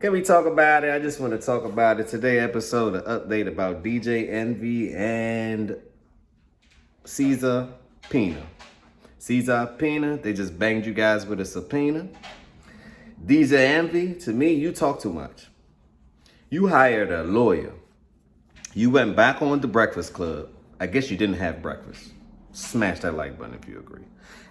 Can we talk about it? I just want to talk about it. Today episode, an update about DJ Envy and Caesar Pina. Caesar Pina, they just banged you guys with a subpoena. DJ Envy, to me, you talk too much. You hired a lawyer. You went back on the Breakfast Club. I guess you didn't have breakfast. Smash that like button if you agree.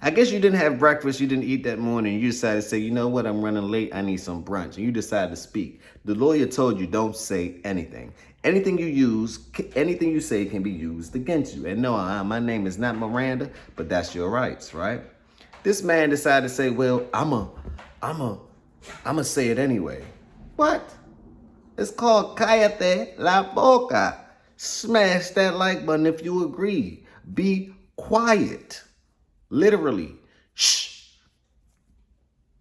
I guess you didn't have breakfast, you didn't eat that morning, you decided to say, you know what, I'm running late, I need some brunch, and you decided to speak. The lawyer told you don't say anything. Anything you say can be used against you. And no, my name is not Miranda, but that's your rights, right? This man decided to say, well, I'ma say it anyway. What? It's called Cállate la boca. Smash that like button if you agree. Be quiet. Literally. Shh.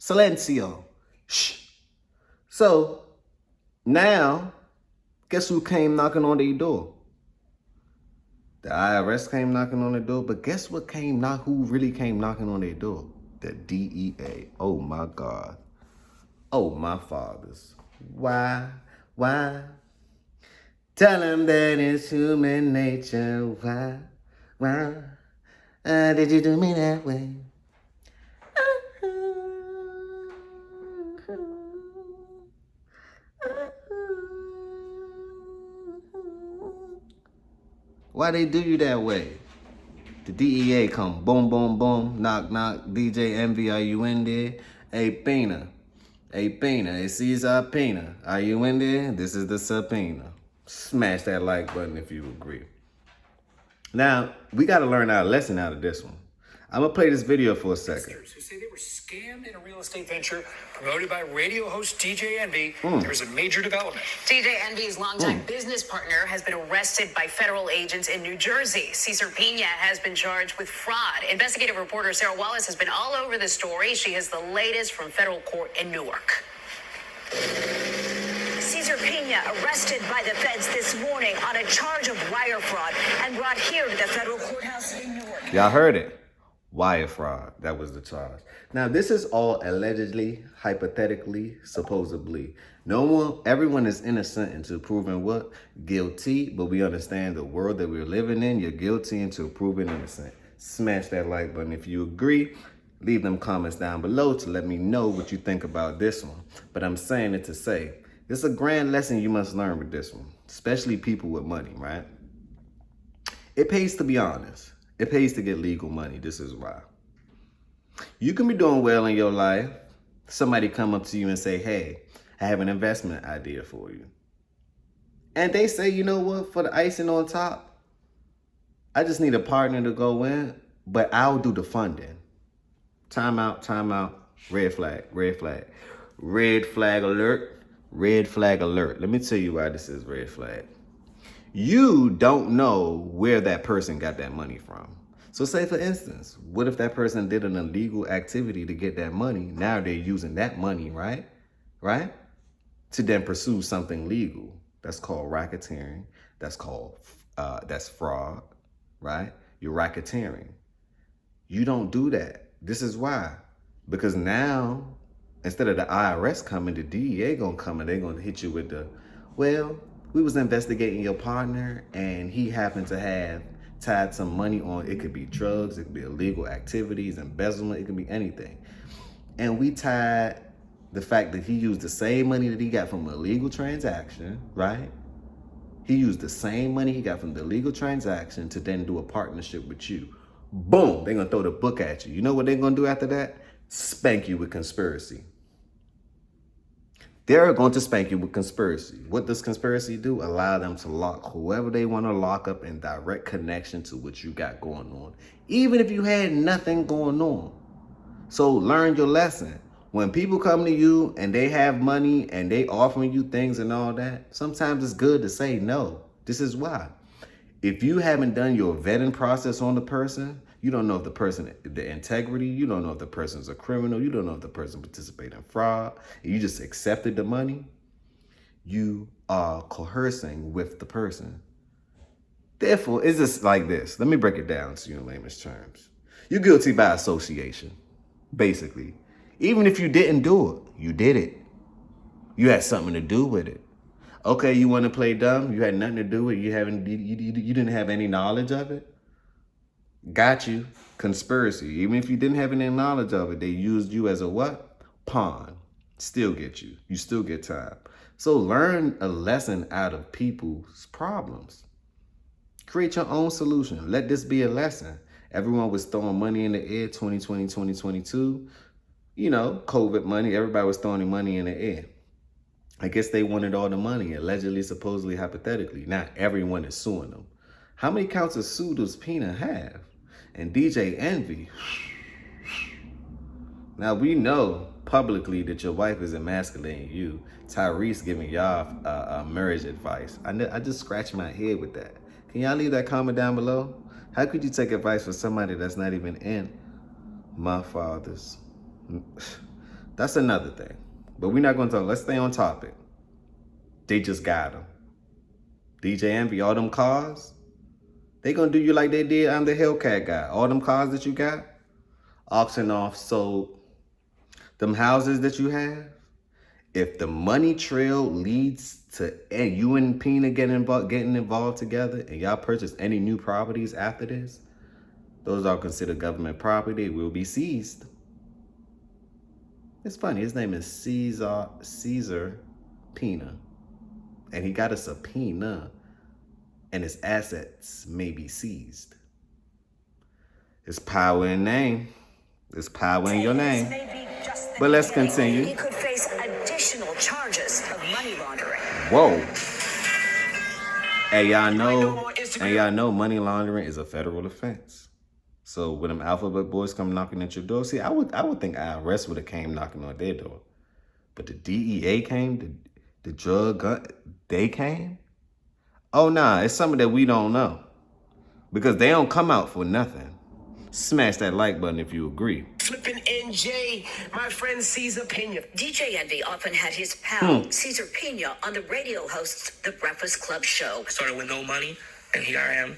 Silencio. Shh. So, now, guess who came knocking on their door? The IRS came knocking on their door, but guess what who really came knocking on their door? The DEA. Oh my God. Oh my fathers. Why? Tell them that it's human nature. Why? Did you do me that way? Why they do you that way? The DEA come boom, boom, boom, knock, knock. DJ Envy, are you in there? Hey, Pina. Hey, Pina. It's Caesar Pina. Are you in there? This is the subpoena. Smash that like button if you agree. Now, we got to learn our lesson out of this one. I'm going to play this video for a second. Who say they were scammed in a real estate venture promoted by radio host DJ Envy. There's a major development. DJ Envy's longtime business partner has been arrested by federal agents in New Jersey. Cesar Pina has been charged with fraud. Investigative reporter Sarah Wallace has been all over the story. She has the latest from federal court in Newark. Cesar Pina arrested by the feds this morning on a charge of wire fraud and brought here to the federal courthouse in Newark. Y'all heard it. Wire fraud. That was the charge. Now, this is all allegedly, hypothetically, supposedly. Everyone is innocent until proven what? Guilty. But we understand the world that we're living in. You're guilty until proven innocent. Smash that like button if you agree. Leave them comments down below to let me know what you think about this one. But I'm saying it to say, this is a grand lesson you must learn with this one. Especially people with money, right? It pays to be honest. It pays to get legal money. This is why. You can be doing well in your life. Somebody come up to you and say, hey, I have an investment idea for you. And they say, you know what, for the icing on top, I just need a partner to go in, but I'll do the funding. Time out, red flag, red flag. Red flag alert, red flag alert. Let me tell you why this is red flag. You don't know where that person got that money from. So say, for instance, what if that person did an illegal activity to get that money? Now they're using that money, right? To then pursue something legal. That's called racketeering. That's fraud, right? You're racketeering. You don't do that. This is why. Because now, instead of the IRS coming, the DEA gonna come and they're gonna hit you with the, well, we was investigating your partner and he happened to have tied some money on, it could be drugs, it could be illegal activities, embezzlement, it could be anything. And we tied the fact that he used the same money that he got from an illegal transaction, right? He used the same money he got from the illegal transaction to then do a partnership with you. Boom, they're gonna throw the book at you. You know what they're gonna do after that? Spank you with conspiracy. They're going to spank you with conspiracy. What does conspiracy do? Allow them to lock whoever they want to lock up in direct connection to what you got going on, even if you had nothing going on. So learn your lesson. When people come to you and they have money and they offering you things and all that, sometimes it's good to say no. This is why. If you haven't done your vetting process on the person, you don't know if the integrity, you don't know if the person's a criminal, you don't know if the person participated in fraud, and you just accepted the money, you are coercing with the person. Therefore, it's just like this. Let me break it down to you in layman's terms. You're guilty by association, basically. Even if you didn't do it, you did it. You had something to do with it. Okay, you want to play dumb? You had nothing to do with it. You didn't have any knowledge of it. Got you. Conspiracy. Even if you didn't have any knowledge of it, they used you as a what? Pawn. Still get you. You still get time. So learn a lesson out of people's problems. Create your own solution. Let this be a lesson. Everyone was throwing money in the air 2020, 2022. You know, COVID money. Everybody was throwing money in the air. I guess they wanted all the money, allegedly, supposedly, hypothetically. Not everyone is suing them. How many counts of sue does Pina have? And DJ Envy. Now, we know publicly that your wife is emasculating you. Tyrese giving y'all marriage advice. I just scratched my head with that. Can y'all leave that comment down below? How could you take advice from somebody that's not even in my father's? That's another thing. But we're not going to talk. Let's stay on topic. They just got him. DJ Envy, all them cars, they going to do you like they did I'm the Hellcat guy. All them cars that you got, auction off, sold. Them houses that you have, if the money trail leads to you and Pina getting involved together and y'all purchase any new properties after this, those are considered government property. It will be seized. It's funny. His name is Caesar Pina. And he got a subpoena and his assets may be seized. It's power in name. It's power in your name. But let's continue. He could face additional charges of money laundering. Whoa. And y'all know money laundering is a federal offense. So when them alphabet boys come knocking at your door, see, I would think IRS would have came knocking on their door. But the DEA came, the drug gun, they came? Oh nah, it's something that we don't know. Because they don't come out for nothing. Smash that like button if you agree. Flipping NJ, my friend Caesar Pena. DJ Envy often had his pal, Caesar Pina, on the radio host's The Breakfast Club show. Started with no money, and here I am,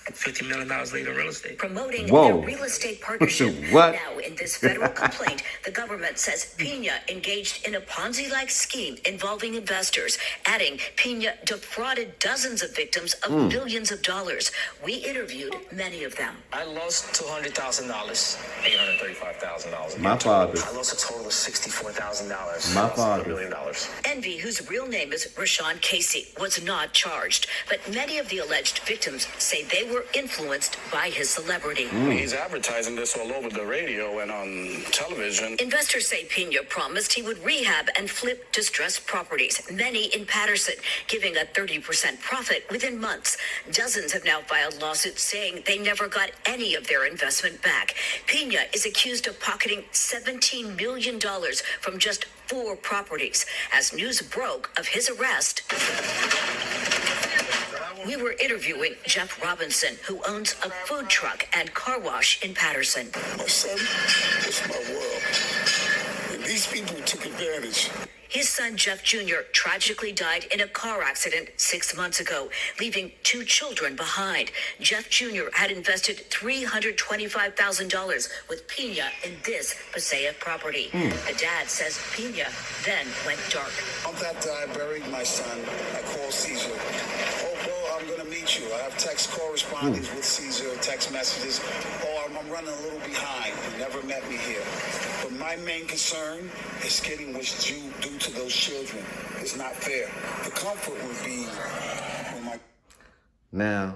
$50 million later in real estate. Promoting Whoa. their real estate partnership. What? Now, in this federal complaint, the government says Pina engaged in a Ponzi-like scheme involving investors, adding Pina defrauded dozens of victims of billions of dollars. We interviewed many of them. I lost $200,000, $835,000. My father. I lost a total of $64,000. My father. $1 million. Envy, whose real name is Rashawn Casey, was not charged, but many of the alleged victims say they were influenced by his celebrity. He's advertising this all over the radio and on television. Investors say Pina promised he would rehab and flip distressed properties, many in Patterson, giving a 30% profit within months. Dozens have now filed lawsuits saying they never got any of their investment back. Pina is accused of pocketing $17 million from just 4 properties. As news broke of his arrest, we were interviewing Jeff Robinson, who owns a food truck and car wash in Patterson. My son was my world. And these people took advantage. His son, Jeff Jr., tragically died in a car accident 6 months ago, leaving 2 children behind. Jeff Jr. had invested $325,000 with Pina in this Passaic property. The dad says Pina then went dark. On that day, I buried my son. I called Caesar. Oh, bro, I'm going to meet you. I have text correspondence with Caesar, text messages. Oh, I'm running a little behind. He never met me here. But my main concern is getting what's due to those children. It's not fair. The comfort would be when my... Now,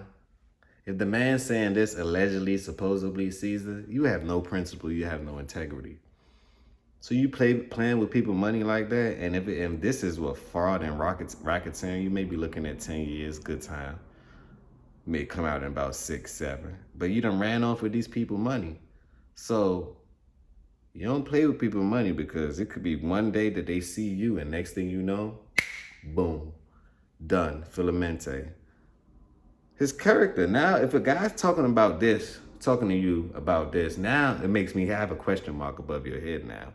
if the man saying this allegedly, supposedly Caesar, you have no principle, you have no integrity. So you playing with people money like that, and if this is what fraud and racketeering, you may be looking at 10 years, good time. May come out in about 6, 7. But you done ran off with these people money. So you don't play with people money, because it could be one day that they see you and next thing you know, boom, done, Filamente. His character. Now, if a guy's talking to you about this, now it makes me have a question mark above your head now.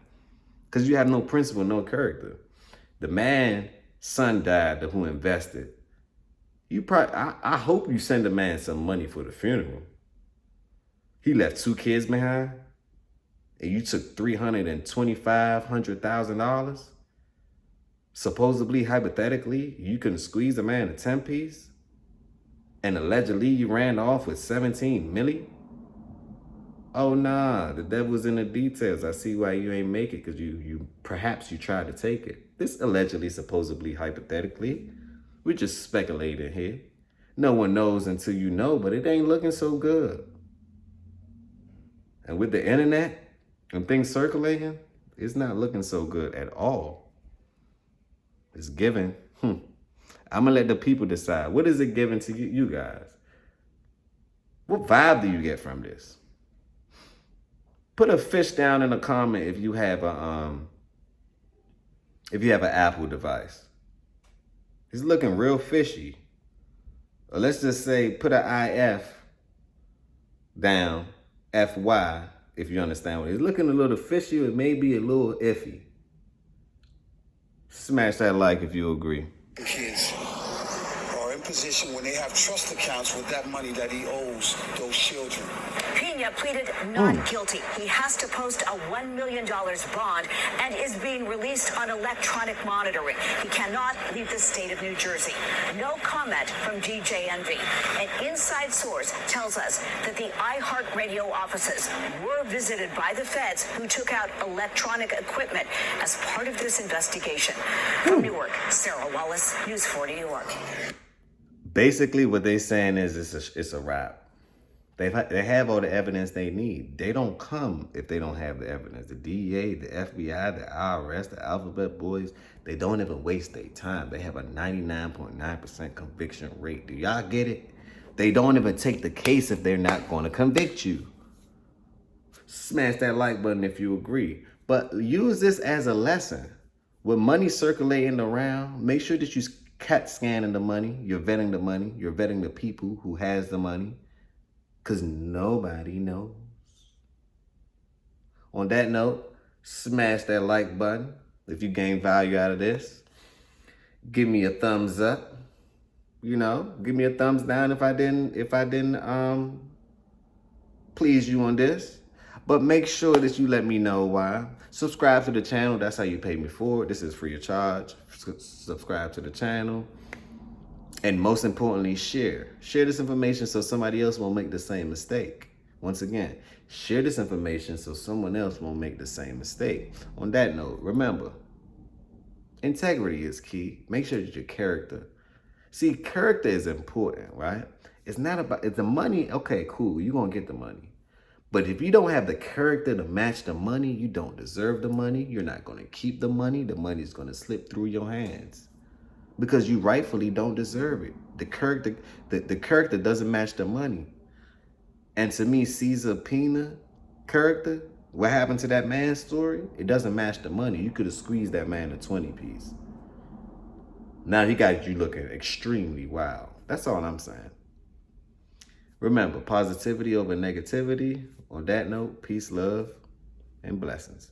Because you have no principle, no character. The man, son died, who invested. I hope you send the man some money for the funeral. He left 2 kids behind, and you took $325,000. supposedly, hypothetically, you can squeeze a man a 10-piece and allegedly you ran off with 17 milli? Oh nah, the devil's in the details. I see why you ain't make it, because perhaps you tried to take it. This allegedly, supposedly, hypothetically. We're just speculating here. No one knows until you know, but it ain't looking so good. And with the internet and things circulating, it's not looking so good at all. It's giving. I'm gonna let the people decide. What is it giving to you guys? What vibe do you get from this? Put a fish down in a comment if you have an Apple device. It's looking real fishy. Or let's just say put an IF down, FY, if you understand what it is. It's looking a little fishy, or maybe a little iffy. Smash that like if you agree. The kids are in position when they have trust accounts with that money that he owes those children. Pena pleaded not guilty. He has to post a $1 million bond and is being released on electronic monitoring. He cannot leave the state of New Jersey. No comment from DJNV. An inside source tells us that the iHeartRadio offices were visited by the feds, who took out electronic equipment as part of this investigation. From Newark, Sarah Wallace, News 4 New York. Basically, what they're saying is it's a wrap. They have all the evidence they need. They don't come if they don't have the evidence. The DEA, the FBI, the IRS, the Alphabet Boys, they don't even waste their time. They have a 99.9% conviction rate. Do y'all get it? They don't even take the case if they're not going to convict you. Smash that like button if you agree. But use this as a lesson. With money circulating around, make sure that you CAT scanning the money. You're vetting the money. You're vetting the people who has the money. Because nobody knows. On that note, smash that like button if you gain value out of this. Give me a thumbs up. You know, give me a thumbs down if I didn't please you on this. But make sure that you let me know why. Subscribe to the channel. That's how you pay me for it. This is free of charge. Subscribe to the channel. And most importantly, share. Share this information so somebody else won't make the same mistake. Once again, share this information so someone else won't make the same mistake. On that note, remember, integrity is key. Make sure that your character. See, character is important, right? It's not about, it's the money. Okay, cool. You're going to get the money. But if you don't have the character to match the money, you don't deserve the money. You're not going to keep the money. The money's going to slip through your hands. Because you rightfully don't deserve it. The character doesn't match the money. And to me, Caesar Pena character, what happened to that man's story, it doesn't match the money. You could have squeezed that man a 20-piece. Now he got you looking extremely wild. That's all I'm saying. Remember, positivity over negativity. On that note, peace, love, and blessings.